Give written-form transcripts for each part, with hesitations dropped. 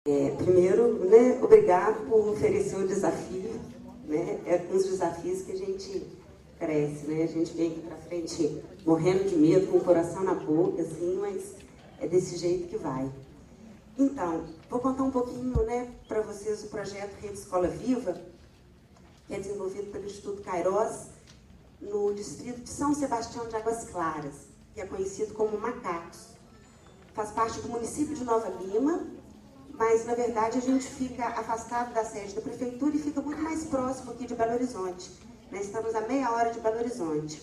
Primeiro, né, obrigado por oferecer o desafio, né? É com os desafios que a gente cresce, né? A gente vem aqui para frente morrendo de medo, com o coração na boca, assim, mas é desse jeito que vai. Então, vou contar um pouquinho, né, para vocês o projeto Rede Escola Viva, que é desenvolvido pelo Instituto Kairos, no distrito de São Sebastião de Águas Claras, que é conhecido como Macacos. Faz parte do município de Nova Lima, mas, na verdade, a gente fica afastado da sede da prefeitura e fica muito mais próximo aqui de Belo Horizonte. Nós estamos a meia hora de Belo Horizonte.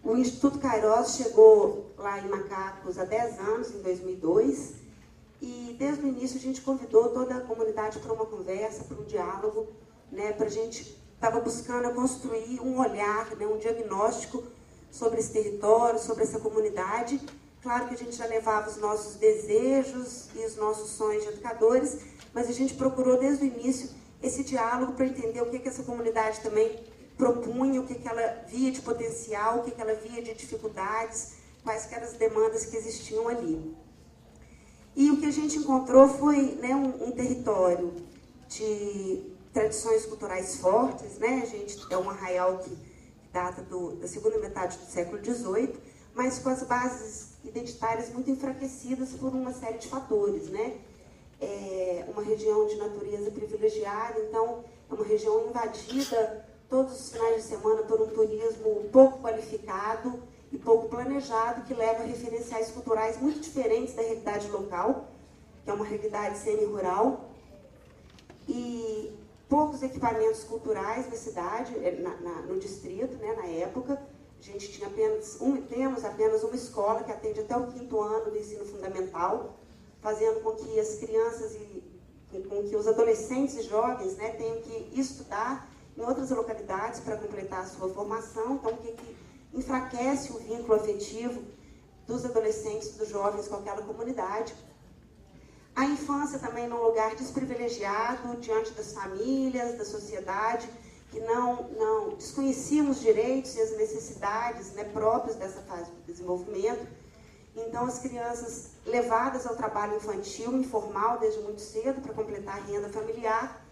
O Instituto Kairos chegou lá em Macacos há 10 anos, em 2002, e desde o início a gente convidou toda a comunidade para uma conversa, para um diálogo, né, para a gente estava buscando construir um olhar, né, um diagnóstico sobre esse território, sobre essa comunidade. Claro que a gente já levava os nossos desejos e os nossos sonhos de educadores, mas a gente procurou desde o início esse diálogo para entender o que essa comunidade também propunha, o que ela via de potencial, o que ela via de dificuldades, quais eram as demandas que existiam ali. E o que a gente encontrou foi, né, um território de tradições culturais fortes, né? A gente é um arraial que data da segunda metade do século XVIII, mas com as bases identitárias muito enfraquecidas por uma série de fatores, né? É uma região de natureza privilegiada, então é uma região invadida todos os finais de semana por um turismo pouco qualificado e pouco planejado, que leva a referenciais culturais muito diferentes da realidade local, que é uma realidade semi-rural, e poucos equipamentos culturais na cidade, no distrito, né, na época. A gente tinha temos apenas uma escola que atende até o 5º ano do ensino fundamental, fazendo com que as crianças com que os adolescentes e jovens, né, tenham que estudar em outras localidades para completar a sua formação. Então, o que enfraquece o vínculo afetivo dos adolescentes e dos jovens com aquela comunidade. A infância também num lugar desprivilegiado diante das famílias, da sociedade, que não desconheciam os direitos e as necessidades, né, próprios dessa fase do desenvolvimento. Então, as crianças levadas ao trabalho infantil, informal, desde muito cedo, para completar a renda familiar,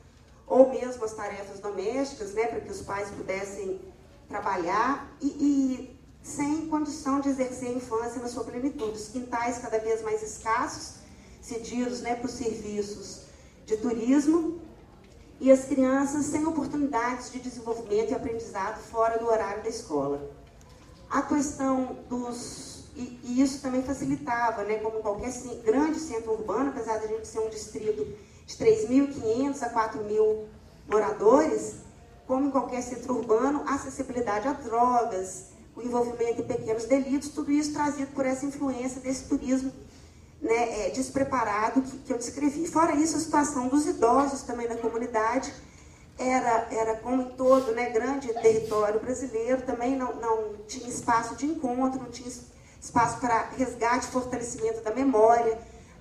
ou mesmo as tarefas domésticas, né, para que os pais pudessem trabalhar, e sem condição de exercer a infância na sua plenitude. Os quintais cada vez mais escassos, cedidos, né, para os serviços de turismo, e as crianças sem oportunidades de desenvolvimento e aprendizado fora do horário da escola. A questão e isso também facilitava, né, como qualquer grande centro urbano, apesar de a gente ser um distrito de 3.500 a 4.000 moradores, como em qualquer centro urbano, a acessibilidade a drogas, o envolvimento em pequenos delitos, tudo isso trazido por essa influência desse turismo, né, despreparado que eu descrevi. Fora isso, a situação dos idosos também na comunidade era como em todo, né, grande território brasileiro, também não tinha espaço de encontro, não tinha espaço para resgate e fortalecimento da memória,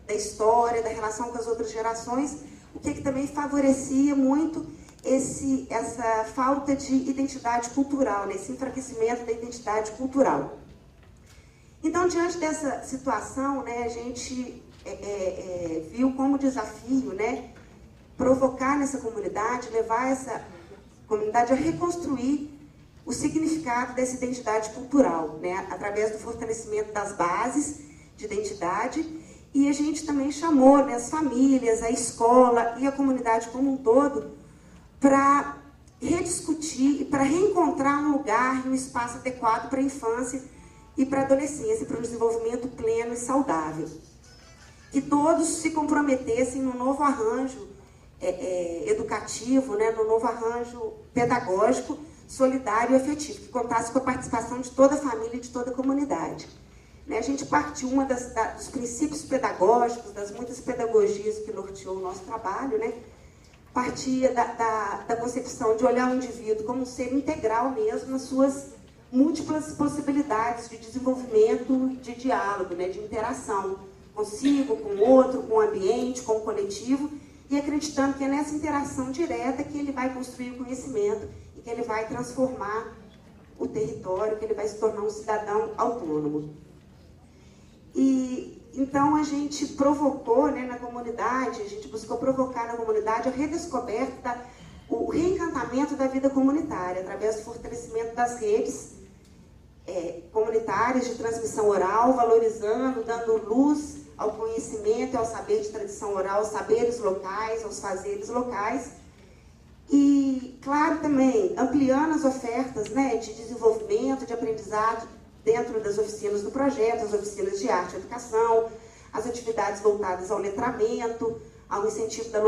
da história, da relação com as outras gerações, o que também favorecia muito essa falta de identidade cultural, né, esse enfraquecimento da identidade cultural. Então, diante dessa situação, né, a gente viu como desafio, né, provocar nessa comunidade, levar essa comunidade a reconstruir o significado dessa identidade cultural, né, através do fortalecimento das bases de identidade. E a gente também chamou, né, as famílias, a escola e a comunidade como um todo para rediscutir e para reencontrar um lugar e um espaço adequado para a infância e para a adolescência, para um desenvolvimento pleno e saudável. Que todos se comprometessem no novo arranjo educativo, né, no novo arranjo pedagógico, solidário e afetivo, que contasse com a participação de toda a família e de toda a comunidade. Né, a gente partiu dos princípios pedagógicos, das muitas pedagogias que norteou o nosso trabalho, né, partia da concepção de olhar o indivíduo como um ser integral mesmo, nas suas múltiplas possibilidades de desenvolvimento, de diálogo, né, de interação consigo, com o outro, com o ambiente, com o coletivo, e acreditando que é nessa interação direta que ele vai construir o conhecimento e que ele vai transformar o território, que ele vai se tornar um cidadão autônomo. E Então, a gente provocou, né, na comunidade, a gente buscou provocar na comunidade a redescoberta, o reencantamento da vida comunitária, através do fortalecimento das redes comunitárias de transmissão oral, valorizando, dando luz ao conhecimento e ao saber de tradição oral, aos saberes locais, aos fazeres locais. E, claro, também ampliando as ofertas, né, de desenvolvimento, de aprendizado dentro das oficinas do projeto, as oficinas de arte e educação, as atividades voltadas ao letramento, ao incentivo da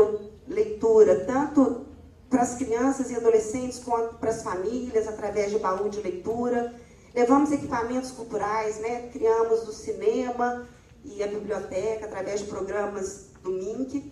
leitura, tanto para as crianças e adolescentes quanto para as famílias, através de baú de leitura. Levamos equipamentos culturais, né, criamos o cinema e a biblioteca, através de programas do MINC.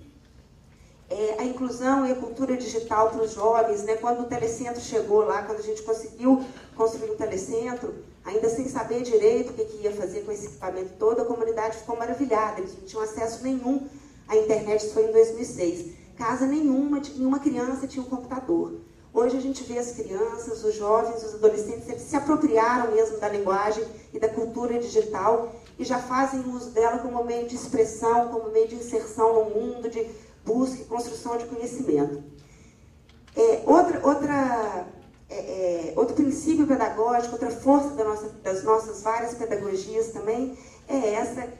A inclusão e a cultura digital para os jovens, né? Quando o telecentro chegou lá, quando a gente conseguiu construir um telecentro, ainda sem saber direito o que ia fazer com esse equipamento todo, a comunidade ficou maravilhada, eles não tinham acesso nenhum à internet, isso foi em 2006. Casa nenhuma, nenhuma criança tinha um computador. Hoje a gente vê as crianças, os jovens, os adolescentes, eles se apropriaram mesmo da linguagem e da cultura digital e já fazem uso dela como meio de expressão, como meio de inserção no mundo, de busca e construção de conhecimento. Outro princípio pedagógico, outra força das nossas várias pedagogias também é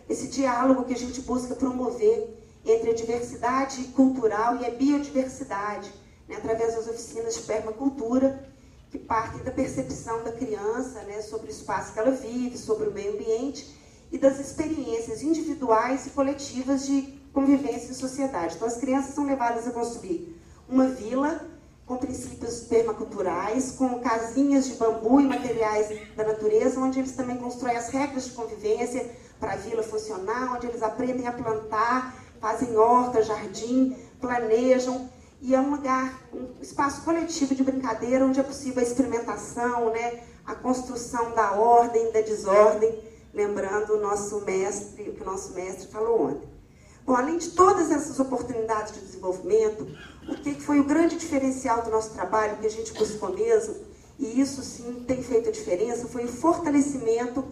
esse diálogo que a gente busca promover entre a diversidade cultural e a biodiversidade, né, através das oficinas de permacultura, que partem da percepção da criança, né, sobre o espaço que ela vive, sobre o meio ambiente e das experiências individuais e coletivas de convivência em sociedade. Então, as crianças são levadas a construir uma vila com princípios permaculturais, com casinhas de bambu e materiais da natureza, onde eles também constroem as regras de convivência para a vila funcionar, onde eles aprendem a plantar, fazem horta, jardim, planejam, e é um lugar, um espaço coletivo de brincadeira, onde é possível a experimentação, né, a construção da ordem, da desordem, lembrando o que o nosso mestre falou ontem. Bom, além de todas essas oportunidades de desenvolvimento, o que foi o grande diferencial do nosso trabalho, que a gente buscou mesmo, e isso sim tem feito a diferença, foi o fortalecimento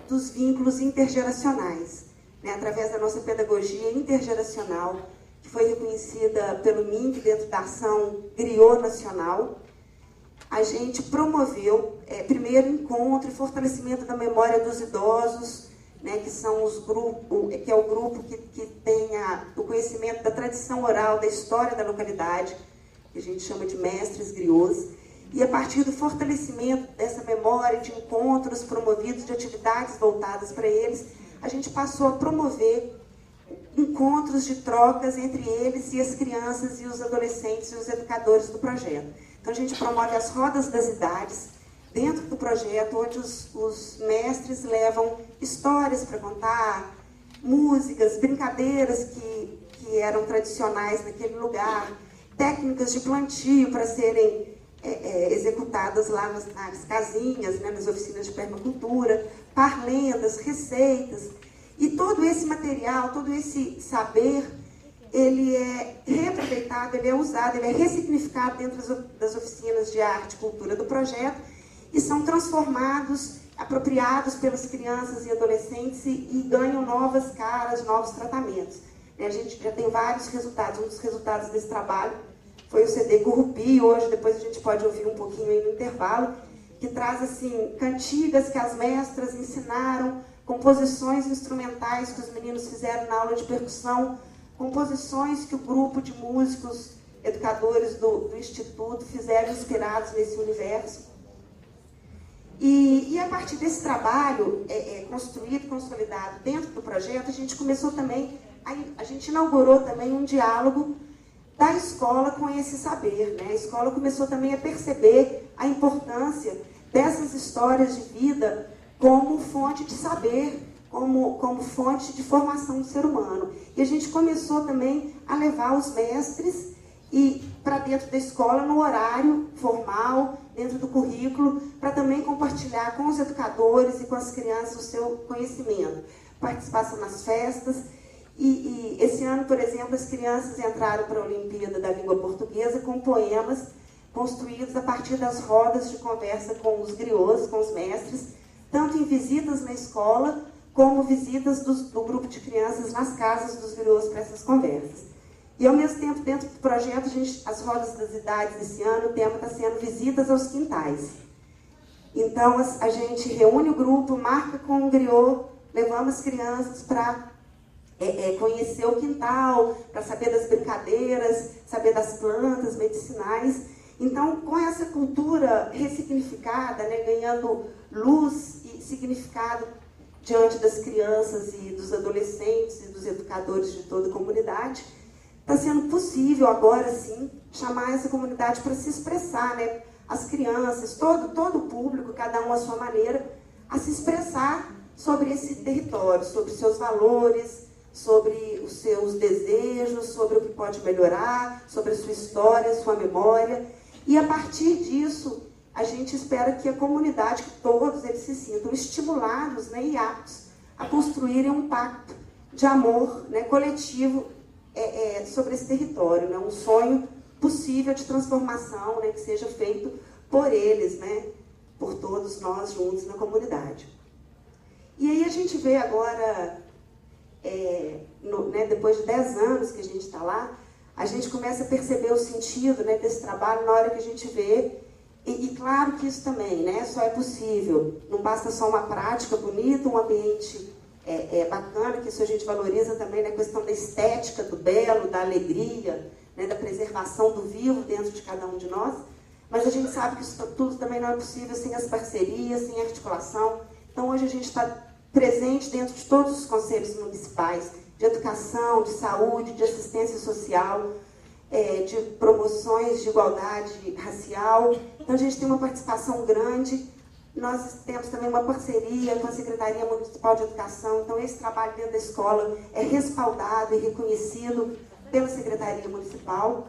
dos vínculos intergeracionais, né, através da nossa pedagogia intergeracional, que foi reconhecida pelo MINC dentro da ação Griot Nacional. A gente promoveu, primeiro, encontro e fortalecimento da memória dos idosos, né, que são os grupos, que é o grupo que tem o conhecimento da tradição oral, da história da localidade, que a gente chama de mestres griots, e a partir do fortalecimento dessa memória, de encontros promovidos, de atividades voltadas para eles, a gente passou a promover encontros de trocas entre eles e as crianças e os adolescentes e os educadores do projeto. Então a gente promove as rodas das idades, dentro do projeto, onde os mestres levam histórias para contar, músicas, brincadeiras que eram tradicionais naquele lugar, técnicas de plantio para serem executadas lá nas casinhas, né, nas oficinas de permacultura, parlendas, receitas. E todo esse material, todo esse saber, ele é reaproveitado, ele é usado, ele é ressignificado dentro das oficinas de arte e cultura do projeto, e são transformados, apropriados pelas crianças e adolescentes e ganham novas caras, novos tratamentos. A gente já tem vários resultados. Um dos resultados desse trabalho foi o CD Currupi, hoje, depois a gente pode ouvir um pouquinho aí no intervalo, que traz assim, cantigas que as mestras ensinaram, composições instrumentais que os meninos fizeram na aula de percussão, composições que o grupo de músicos, educadores do Instituto fizeram inspirados nesse universo. E a partir desse trabalho construído, consolidado dentro do projeto, a gente começou também, a gente inaugurou também um diálogo da escola com esse saber, né? A escola começou também a perceber a importância dessas histórias de vida como fonte de saber, como fonte de formação do ser humano. E a gente começou também a levar os mestres para dentro da escola, no horário formal, dentro do currículo, para também compartilhar com os educadores e com as crianças o seu conhecimento. Participação nas festas. E esse ano, por exemplo, as crianças entraram para a Olimpíada da Língua Portuguesa com poemas construídos a partir das rodas de conversa com os griots, com os mestres, tanto em visitas na escola, como visitas do grupo de crianças nas casas dos griots para essas conversas. E, ao mesmo tempo, dentro do projeto, as rodas das idades desse ano, o tema está sendo visitas aos quintais. Então, a gente reúne o grupo, marca com o griot, levamos as crianças para conhecer o quintal, para saber das brincadeiras, saber das plantas medicinais. Então, com essa cultura ressignificada, né, ganhando luz e significado diante das crianças e dos adolescentes e dos educadores de toda a comunidade, está sendo possível agora sim chamar essa comunidade para se expressar, né? As crianças, todo o público, cada um à sua maneira, a se expressar sobre esse território, sobre seus valores, sobre os seus desejos, sobre o que pode melhorar, sobre a sua história, a sua memória. E a partir disso, a gente espera que a comunidade, que todos eles se sintam estimulados, né, e aptos a construírem um pacto de amor, né, coletivo sobre esse território, né, um sonho possível de transformação, né, que seja feito por eles, né, por todos nós juntos na comunidade. E aí a gente vê agora, né, depois de 10 anos que a gente está lá, a gente começa a perceber o sentido, né, desse trabalho na hora que a gente vê. E claro que isso também, né, só é possível, não basta só uma prática bonita, um ambiente bacana, que isso a gente valoriza também na questão da estética, do belo, da alegria, né, da preservação do vivo dentro de cada um de nós, mas a gente sabe que isso tudo também não é possível sem as parcerias, sem a articulação. Então hoje a gente está presente dentro de todos os conselhos municipais, de educação, de saúde, de assistência social, de promoções de igualdade racial. Então a gente tem uma participação grande. Nós temos também uma parceria com a Secretaria Municipal de Educação. Então esse trabalho dentro da escola é respaldado e reconhecido pela Secretaria Municipal.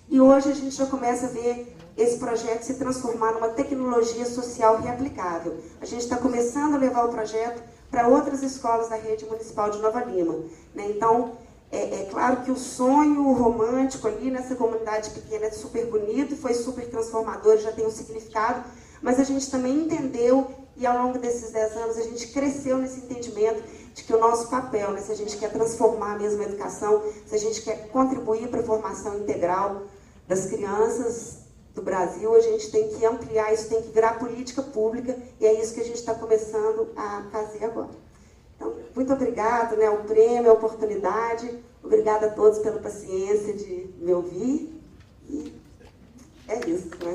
E hoje a gente já começa a ver esse projeto se transformar numa tecnologia social reaplicável. A gente está começando a levar o projeto para outras escolas da rede municipal de Nova Lima, né? Então, é claro que o sonho romântico ali nessa comunidade pequena é super bonito, foi super transformador, já tem um significado, mas a gente também entendeu, e ao longo desses 10 anos a gente cresceu nesse entendimento de que o nosso papel, né, se a gente quer transformar mesmo a educação, se a gente quer contribuir para a formação integral das crianças do Brasil, a gente tem que ampliar isso, tem que virar política pública, e é isso que a gente está começando a fazer agora. Então, muito obrigada, né, ao prêmio, a oportunidade, obrigada a todos pela paciência de me ouvir, e é isso. Né?